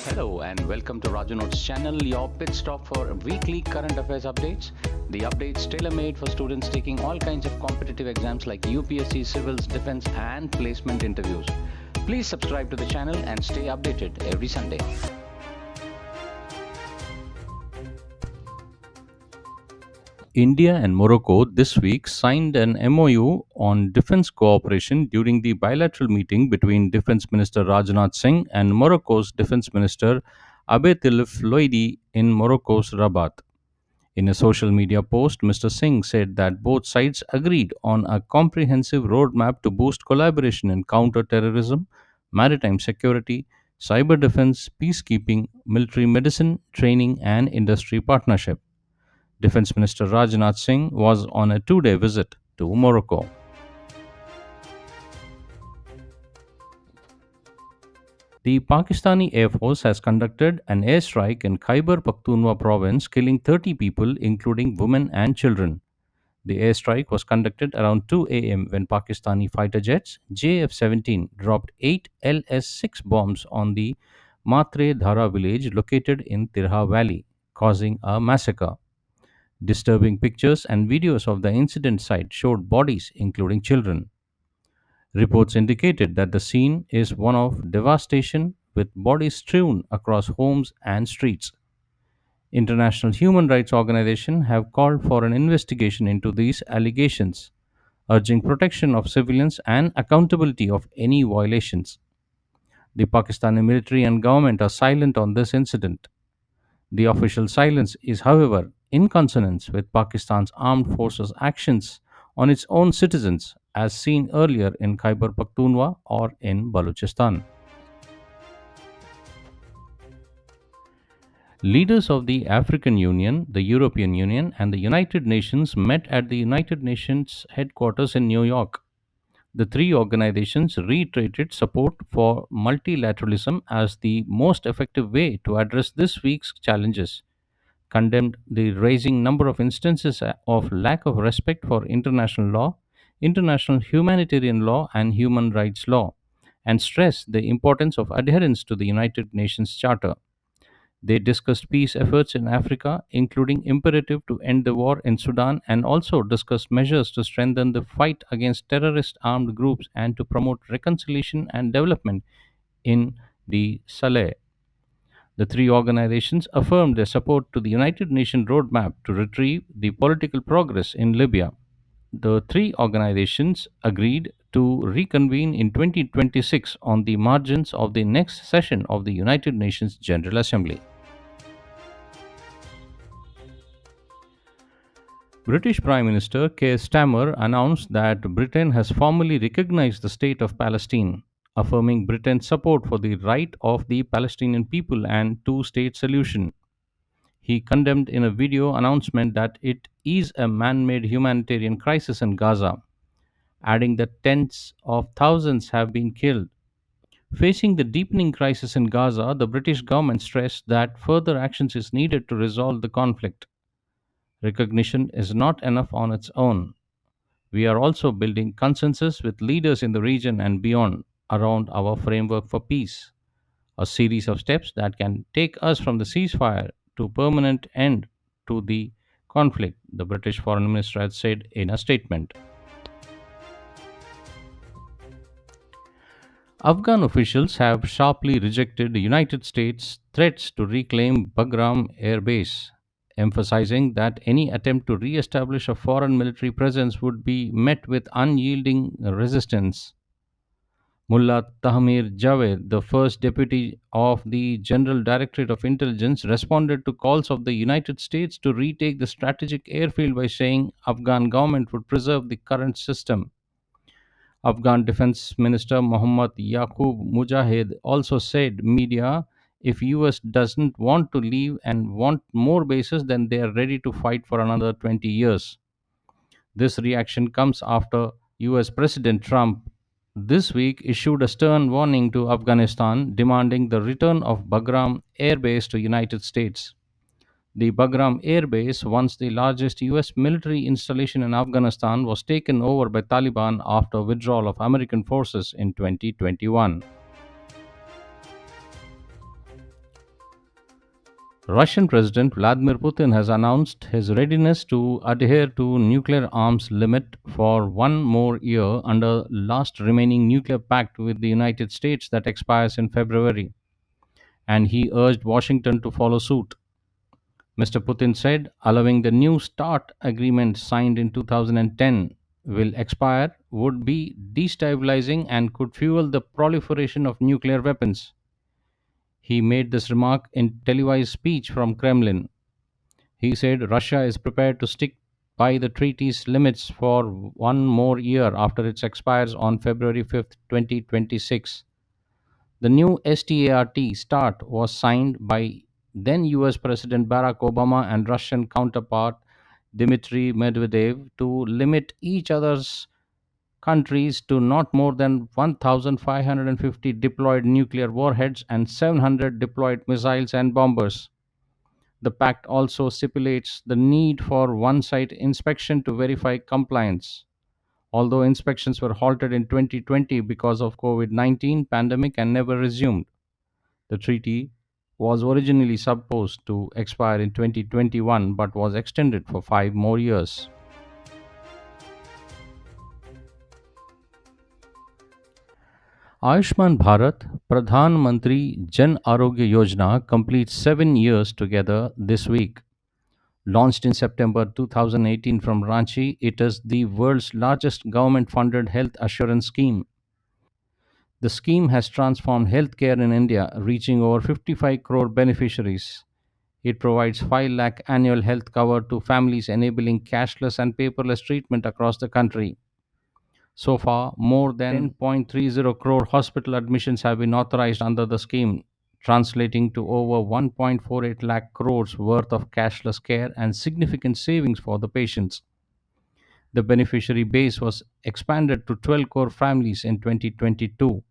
Hello and welcome to Raju Notes channel, your pit stop for weekly current affairs updates. The updates tailor-made for students taking all kinds of competitive exams like UPSC, civils, defense and placement interviews. Please subscribe to the channel and stay updated every Sunday. India and Morocco this week signed an MOU on defense cooperation during the bilateral meeting between Defense Minister Rajnath Singh and Morocco's Defense Minister Abdeltif Loidi in Morocco's Rabat. In a social media post, Mr. Singh said that both sides agreed on a comprehensive roadmap to boost collaboration in counter terrorism, maritime security, cyber defense, peacekeeping, military medicine, training, and industry partnership. Defense Minister Rajnath Singh was on a 2-day visit to Morocco. The Pakistani Air Force has conducted an airstrike in Khyber Pakhtunkhwa province, killing 30 people, including women and children. The airstrike was conducted around 2 a.m. when Pakistani fighter jets JF 17 dropped 8 LS 6 bombs on the Matre Dhara village located in Tirha Valley, causing a massacre. Disturbing pictures and videos of the incident site showed bodies, including children. Reports indicated that the scene is one of devastation, with bodies strewn across homes and streets. International human rights organizations have called for an investigation into these allegations, urging protection of civilians and accountability of any violations. The Pakistani military and government are silent on this incident. The official silence is, however, in consonance with Pakistan's armed forces' actions on its own citizens, as seen earlier in Khyber Pakhtunkhwa or in Balochistan. Leaders of the African Union, the European Union, and the United Nations met at the United Nations headquarters in New York. The three organizations reiterated support for multilateralism as the most effective way to address this week's challenges, condemned the rising number of instances of lack of respect for international law, international humanitarian law, and human rights law, and stressed the importance of adherence to the United Nations Charter. They discussed peace efforts in Africa, including imperative to end the war in Sudan, and also discussed measures to strengthen the fight against terrorist armed groups and to promote reconciliation and development in the Sahel. The three organizations affirmed their support to the United Nations roadmap to retrieve the political progress in Libya. The three organizations agreed to reconvene in 2026 on the margins of the next session of the United Nations General Assembly. British Prime Minister Keir Starmer announced that Britain has formally recognized the state of Palestine, affirming Britain's support for the right of the Palestinian people and two-state solution. He condemned in a video announcement that it is a man made humanitarian crisis in Gaza, adding that tens of thousands have been killed. Facing the deepening crisis in Gaza, the British government stressed that further actions is needed to resolve the conflict. Recognition is not enough on its own. We are also building consensus with leaders in the region and beyond around our framework for peace, a series of steps that can take us from the ceasefire to permanent end to the conflict, the British Foreign Minister had said in a statement. Afghan officials have sharply rejected the United States' threats to reclaim Bagram Air Base, emphasizing that any attempt to re establish a foreign military presence would be met with unyielding resistance. Mullah Tahmir Javed, the first deputy of the General Directorate of Intelligence, responded to calls of the United States to retake the strategic airfield by saying Afghan government would preserve the current system. Afghan Defense Minister Mohammad Yaqub Mujahid also said media if US doesn't want to leave and want more bases then they are ready to fight for another 20 years. This reaction comes after US President Trump this week issued a stern warning to Afghanistan demanding the return of Bagram Air Base to United States. The Bagram Air Base, once the largest US military installation in Afghanistan, was taken over by Taliban after withdrawal of American forces in 2021. Russian President Vladimir Putin has announced his readiness to adhere to nuclear arms limit for one more year under last remaining nuclear pact with the United States that expires in February, and he urged Washington to follow suit. Mr. Putin said allowing the new START agreement signed in 2010 will expire would be destabilizing and could fuel the proliferation of nuclear weapons. He made this remark in televised speech from Kremlin. He said Russia is prepared to stick by the treaty's limits for one more year after it expires on February 5th, 2026. The new START was signed by then US President Barack Obama and Russian counterpart Dmitry Medvedev to limit each other's countries to not more than 1,550 deployed nuclear warheads and 700 deployed missiles and bombers. The pact also stipulates the need for one site inspection to verify compliance. Although inspections were halted in 2020 because of COVID-19 pandemic and never resumed, the treaty was originally supposed to expire in 2021 but was extended for 5 more years. Ayushman Bharat Pradhan Mantri Jan Arogya Yojana completes 7 years together this week. Launched in September 2018 from Ranchi, it is the world's largest government funded health assurance scheme. The scheme has transformed healthcare in India, reaching over 55 crore beneficiaries. It provides 5 lakh annual health cover to families, enabling cashless and paperless treatment across the country. So far, more than 10.30 crore hospital admissions have been authorized under the scheme, translating to over 1.48 lakh crores worth of cashless care and significant savings for the patients. The beneficiary base was expanded to 12 crore families in 2022.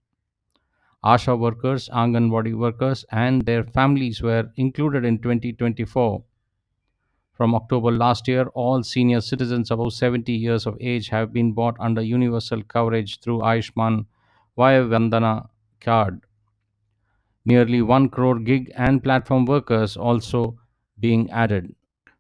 ASHA workers, Anganwadi workers, and their families were included in 2024. From October last year, all senior citizens above 70 years of age have been bought under universal coverage through Ayushman Vaya Vandana card. Nearly 1 crore gig and platform workers also being added.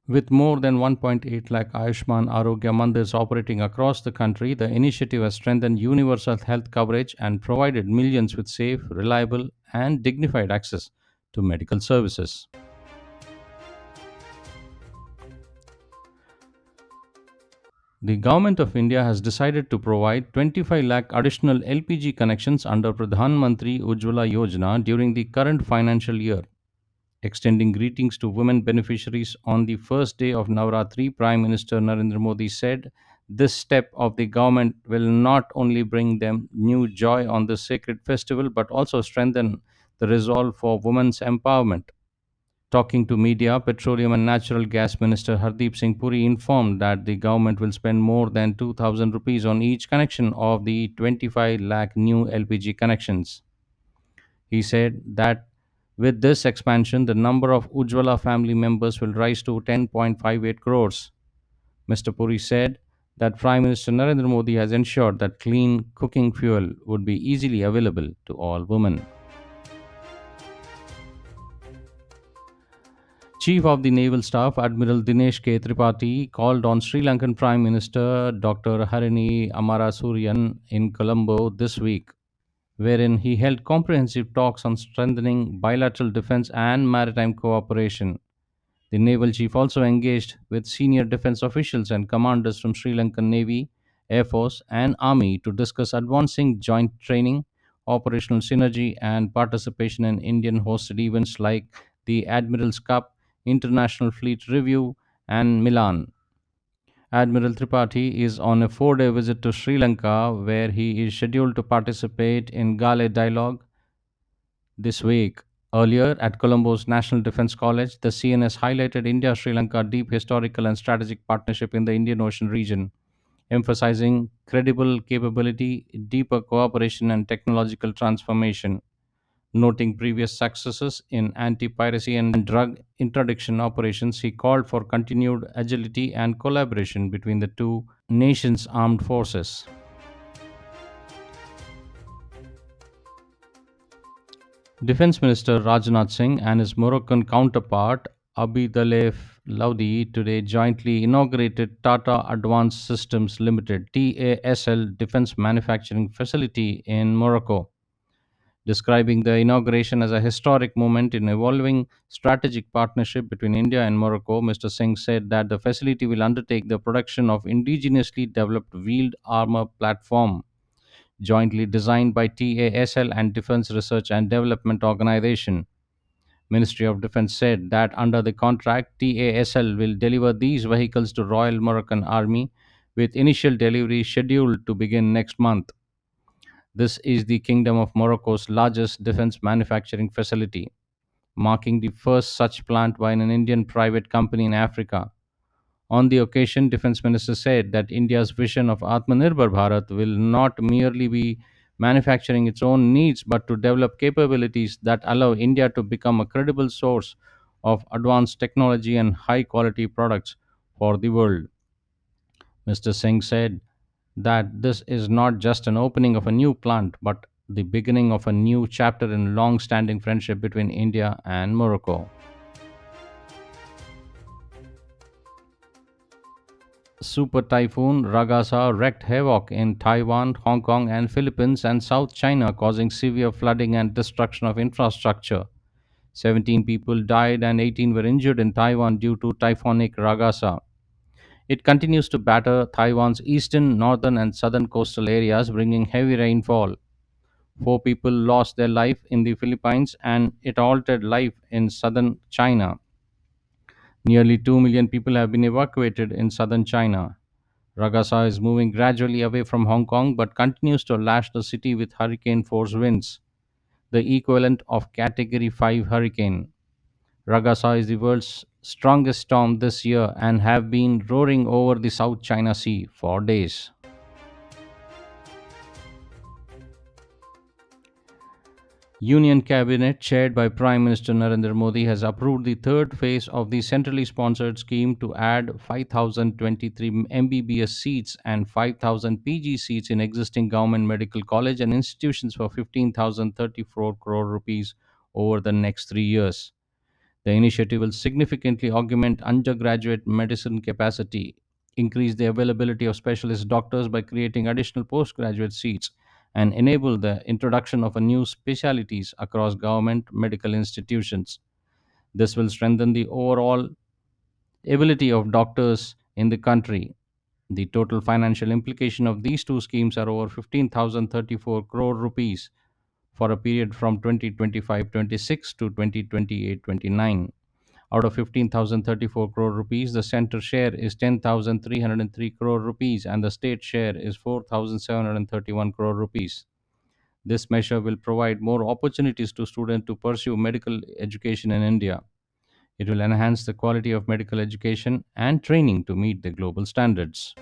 With more than 1.8 lakh Ayushman Arogya Mandirs operating across the country, the initiative has strengthened universal health coverage and provided millions with safe, reliable, and dignified access to medical services. The Government of India has decided to provide 25 lakh additional LPG connections under Pradhan Mantri Ujjwala Yojana during the current financial year. Extending greetings to women beneficiaries on the first day of Navratri, Prime Minister Narendra Modi said, this step of the government will not only bring them new joy on this sacred festival but also strengthen the resolve for women's empowerment. Talking to media, Petroleum and Natural Gas Minister Hardeep Singh Puri informed that the government will spend more than 2,000 rupees on each connection of the 25 lakh new LPG connections. He said that with this expansion, the number of Ujjwala family members will rise to 10.58 crores. Mr. Puri said that Prime Minister Narendra Modi has ensured that clean cooking fuel would be easily available to all women. Chief of the Naval Staff Admiral Dinesh K. Tripathi called on Sri Lankan Prime Minister Dr. Harini Amarasurian in Colombo this week, wherein he held comprehensive talks on strengthening bilateral defense and maritime cooperation. The naval chief also engaged with senior defense officials and commanders from Sri Lankan Navy, Air Force, and Army to discuss advancing joint training, operational synergy, and participation in Indian hosted events like the Admiral's Cup, International Fleet Review, and Milan. Admiral Tripathi is on a 4 day visit to Sri Lanka where he is scheduled to participate in Gale Dialogue this week. Earlier, at Colombo's National Defense College, the CNS highlighted India Sri Lanka deep historical and strategic partnership in the Indian Ocean region, emphasizing credible capability, deeper cooperation, and technological transformation. Noting previous successes in anti piracy and drug interdiction operations, he called for continued agility and collaboration between the two nations' armed forces. Defense Minister Rajnath Singh and his Moroccan counterpart Abdallah Laudi today jointly inaugurated Tata Advanced Systems Limited (TASL) defense manufacturing facility in Morocco. Describing the inauguration as a historic moment in evolving strategic partnership between India and Morocco, Mr. Singh said that the facility will undertake the production of indigenously developed wheeled armor platform jointly designed by TASL and Defense Research and Development Organization. Ministry of Defense said that under the contract, TASL will deliver these vehicles to Royal Moroccan Army with initial delivery scheduled to begin next month. This is the Kingdom of Morocco's largest defense manufacturing facility, marking the first such plant by an Indian private company in Africa. On the occasion, Defense Minister said that India's vision of Atmanirbhar Bharat will not merely be manufacturing its own needs but to develop capabilities that allow India to become a credible source of advanced technology and high quality products for the world. Mr. Singh said that this is not just an opening of a new plant but the beginning of a new chapter in long standing friendship between India and Morocco. Super typhoon Ragasa wreaked havoc in Taiwan, Hong Kong, and Philippines and South China, causing severe flooding and destruction of infrastructure. 17 people died and 18 were injured in Taiwan due to typhoonic Ragasa. It continues to batter Taiwan's eastern, northern, and southern coastal areas, bringing heavy rainfall. Four people lost their life in the Philippines and it altered life in southern China. Nearly 2 million people have been evacuated in southern China. Ragasa is moving gradually away from Hong Kong but continues to lash the city with hurricane force winds, the equivalent of Category 5 hurricane. Ragasa is the world's strongest storm this year and have been roaring over the South China Sea for days. Union Cabinet, chaired by Prime Minister Narendra Modi, has approved the third phase of the centrally sponsored scheme to add 5,023 MBBS seats and 5,000 PG seats in existing government medical college and institutions for 15,034 crore rupees over the next 3 years. The initiative will significantly augment undergraduate medicine capacity, increase the availability of specialist doctors by creating additional postgraduate seats, and enable the introduction of a new specialties across government medical institutions. This will strengthen the overall ability of doctors in the country. The total financial implication of these two schemes are over 15,034 crore rupees for a period from 2025-26 to 2028-29. Out of 15,034 crore rupees, the center share is 10,303 crore rupees and the state share is 4,731 crore rupees. This measure will provide more opportunities to students to pursue medical education in India. It will enhance the quality of medical education and training to meet the global standards.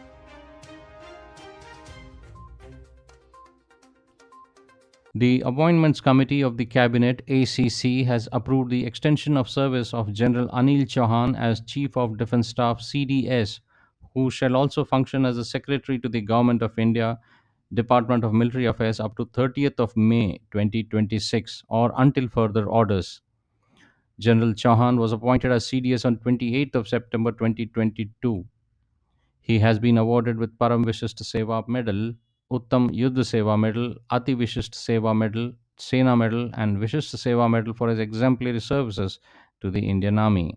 The Appointments Committee of the Cabinet (ACC) has approved the extension of service of General Anil Chauhan as Chief of Defence Staff (CDS), who shall also function as a Secretary to the Government of India, Department of Military Affairs up to 30th of May 2026 or until further orders. General Chauhan was appointed as CDS on 28th of September 2022. He has been awarded with Param Vishisht Seva Medal, Uttam Yuddha Seva Medal, Ati Vishisht Seva Medal, Sena Medal, and Vishisht Seva Medal for his exemplary services to the Indian Army.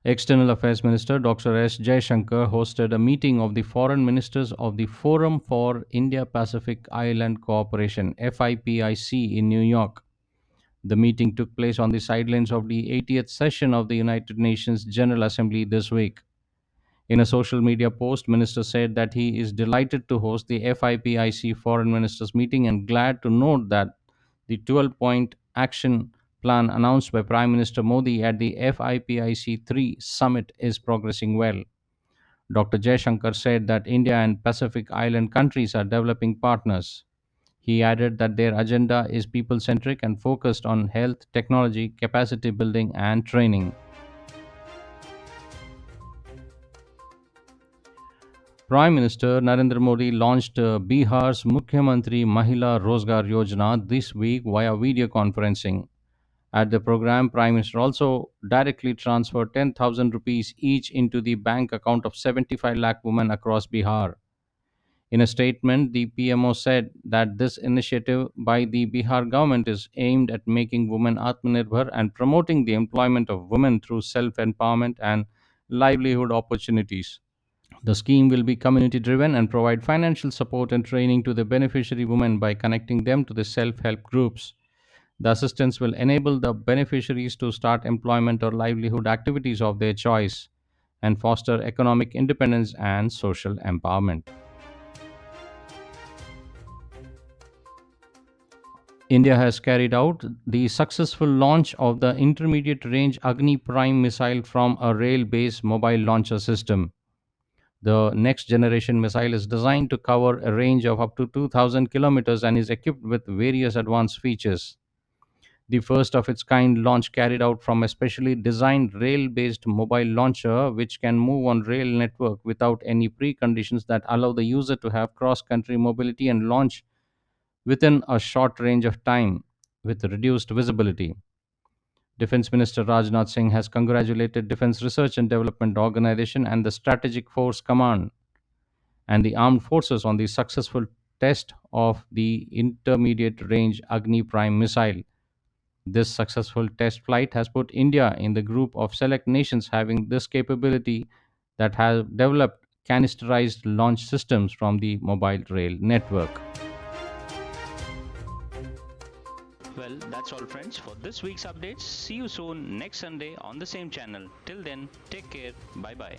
External Affairs Minister Dr. S. Jaishankar hosted a meeting of the foreign ministers of the Forum for Indo Pacific Island Cooperation (FIPIC) in New York. The meeting took place on the sidelines of the 80th session of the United Nations General Assembly this week. In a social media post, Minister said that he is delighted to host the FIPIC Foreign Ministers meeting and glad to note that the 12-point action plan announced by Prime Minister Modi at the FIPIC 3 summit is progressing well. Dr. Jaishankar said that India and Pacific Island countries are developing partners. He added that their agenda is people centric and focused on health, technology, capacity building, and training. Prime Minister Narendra Modi launched Bihar's Mukhyamantri Mahila Rozgar Yojana this week via video conferencing. At the program, Prime Minister also directly transferred 10,000 rupees each into the bank account of 75 lakh women across Bihar. In a statement, the PMO said that this initiative by the Bihar government is aimed at making women Atmanirbhar and promoting the employment of women through self empowerment and livelihood opportunities. The scheme will be community driven and provide financial support and training to the beneficiary women by connecting them to the self help groups. The assistance will enable the beneficiaries to start employment or livelihood activities of their choice and foster economic independence and social empowerment. India has carried out the successful launch of the intermediate range Agni Prime missile from a rail based mobile launcher system. The next generation missile is designed to cover a range of up to 2,000 kilometers and is equipped with various advanced features. The first of its kind launch carried out from a specially designed rail based mobile launcher, which can move on rail network without any preconditions that allow the user to have cross country mobility and launch within a short range of time with reduced visibility. Defense Minister Rajnath Singh has congratulated Defense Research and Development Organization and the Strategic Force Command and the armed forces on the successful test of the intermediate range Agni Prime missile. This successful test flight has put India in the group of select nations having this capability that have developed canisterized launch systems from the mobile rail network. Well, that's all, friends, for this week's updates. See you soon next Sunday on the same channel. Till then, take care. Bye bye.